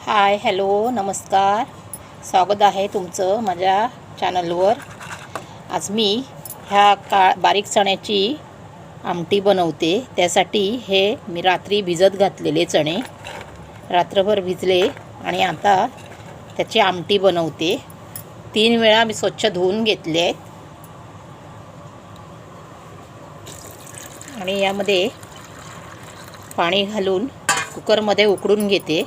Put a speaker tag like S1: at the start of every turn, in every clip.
S1: Hi hello नमस्कार. स्वागत आहे तुमचं माझ्या चॅनलवर. आज मी ह्या बारीक चण्याची आमटी बनवते. त्यासाठी हे मी रात्री भिजत घातलेले चणे रात्रभर भिजले आणि आता त्याची आमटी बनवते. 3 वेळा मी स्वच्छ धुवून घेतले आहेत आणि यामध्ये पाणी घालून कुकरमध्ये उकडून घेते.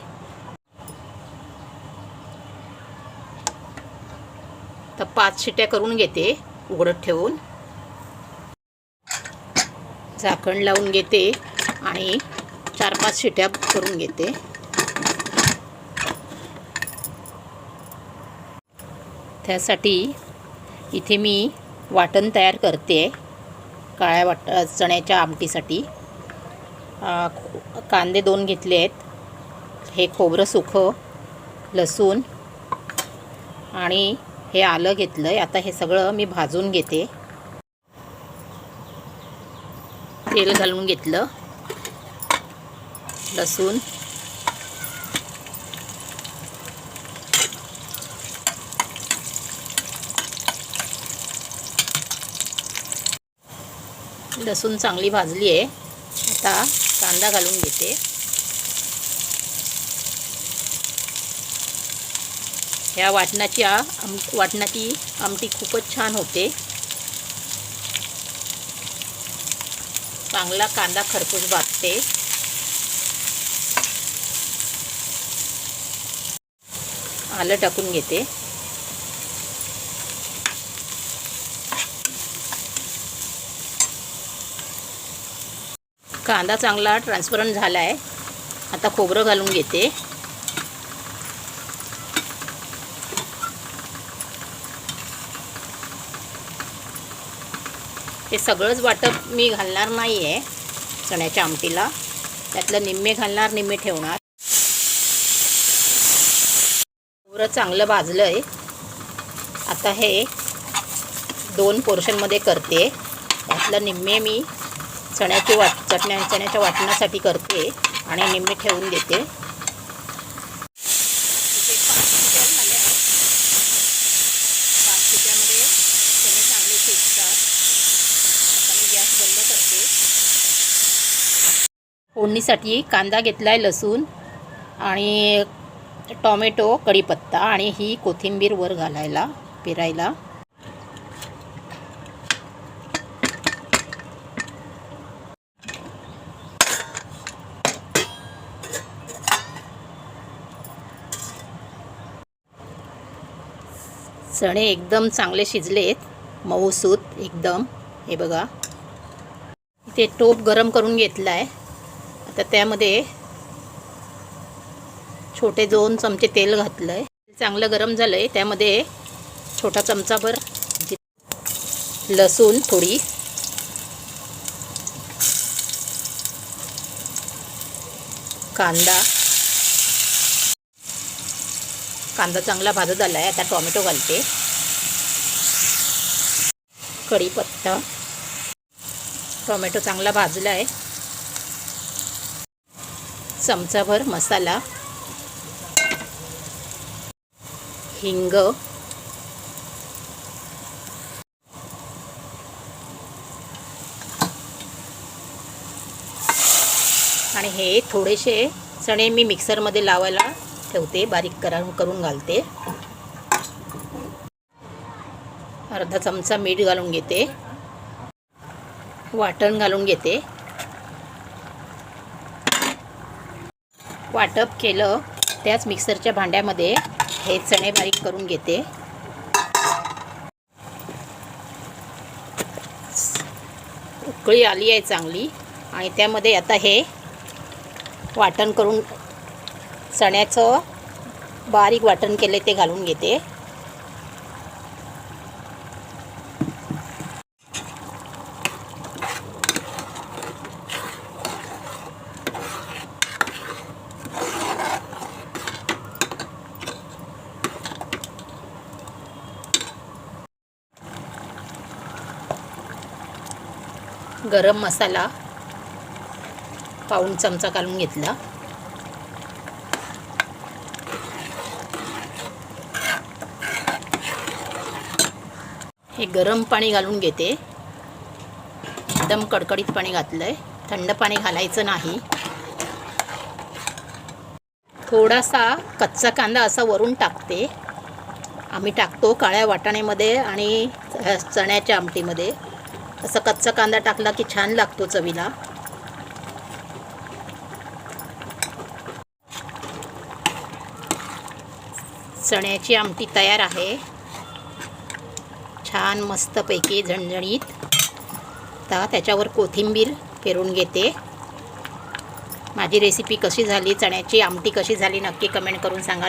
S1: तर 5 शिट्या करून घेते उघडत ठेवून. झाकण लावून घेते आणि 4-5 शिट्या करून घेते. त्यासाठी इथे मी वाटण तयार करते. काळ्या चण्याच्या आमटीसाठी कांदे 2 घेतले आहेत. हे खोबरं सुकं, लसूण आणि हे आलं घेतलं आहे. आता हे सगळं मी भाजून घेते. तेल घालून घेतलं. लसूण, लसूण चांगली भाजली आहे. आता कांदा घालून घेते. ह्या वाटणाची आमटी खूपच छान होते. चांगला कांदा खरपूस भाजते. आलं टाकून घेते. कांदा चांगला ट्रान्सपरंट झाला आहे. आता खोबरं घालून घेते. हे सगळंच वाटप मी घालणार नाही आहे चण्याच्या आमटीला. त्यातलं निम्मे घालणार, निम्मे ठेवणार. खोबरं चांगलं भाजलं आहे. आता हे 2 पोर्शनमध्ये करते. त्यातलं निम्मे मी चण्याच्या वाटणासाठी करते आणि निम्मे ठेवून देते. इथे 5 शिट्या झाल्या आहेत. 5 शिट्यामध्ये चणे चांगले शिजतात. आता मी गॅस बंद करते. फोडणीसाठी कांदा घेतलाय, लसूण आणि टोमॅटो, कढीपत्ता आणि ही कोथिंबीर वर घालायला पेरायला. चणे एकदम चांगले शिजलेत, मऊसूत एकदम. हे बघा, इथे टोप गरम करून घेतला आहे. आता त्यामध्ये छोटे 2 चमचे तेल घातलं आहे. चांगलं गरम झालं आहे. त्यामध्ये छोटा चमचाभर लसूण, थोडी कांदा चांगला भाजत आला आहे. आता टोमॅटो घालते. कढीपत्ता, टोमॅटो चांगला भाजला आहे. चमचाभर मसाला, हिंग, आणि हे थोडेसे चणे मी मिक्सरमध्ये लावायला ठेवते. बारीक करून घालते. अर्धा चमचा मीठ घालून घेते. वाटण घालून घेते. वाटप केलं त्याच मिक्सरच्या भांड्यामध्ये हे चणे बारीक करून घेते. उकळी आली आहे चांगली आणि त्यामध्ये आता हे वाटण करून चण्याचं बारीक वाटण केले ते घालून घेते. गरम मसाला पाऊण चमचा घालून घेतला. हे गरम पाणी घालून घेते. एकदम कडकडीत पाणी घातलं आहे, थंड पाणी घालायचं नाही. थोडासा कच्चा कांदा असा वरून टाकते. आम्ही टाकतो काळ्या वाटाण्यामध्ये आणि चण्याच्या आमटीमध्ये. असा कच्चा कांदा टाकला की छान लागतो चवीला. चण्याची आमटी तयार आहे, छान मस्तपैकी झणझणीत. आता त्याच्यावर कोथिंबीर पेरून घेते. माझी रेसिपी कशी झाली, चण्याची आमटी कशी झाली नक्की कमेंट करून सांगा.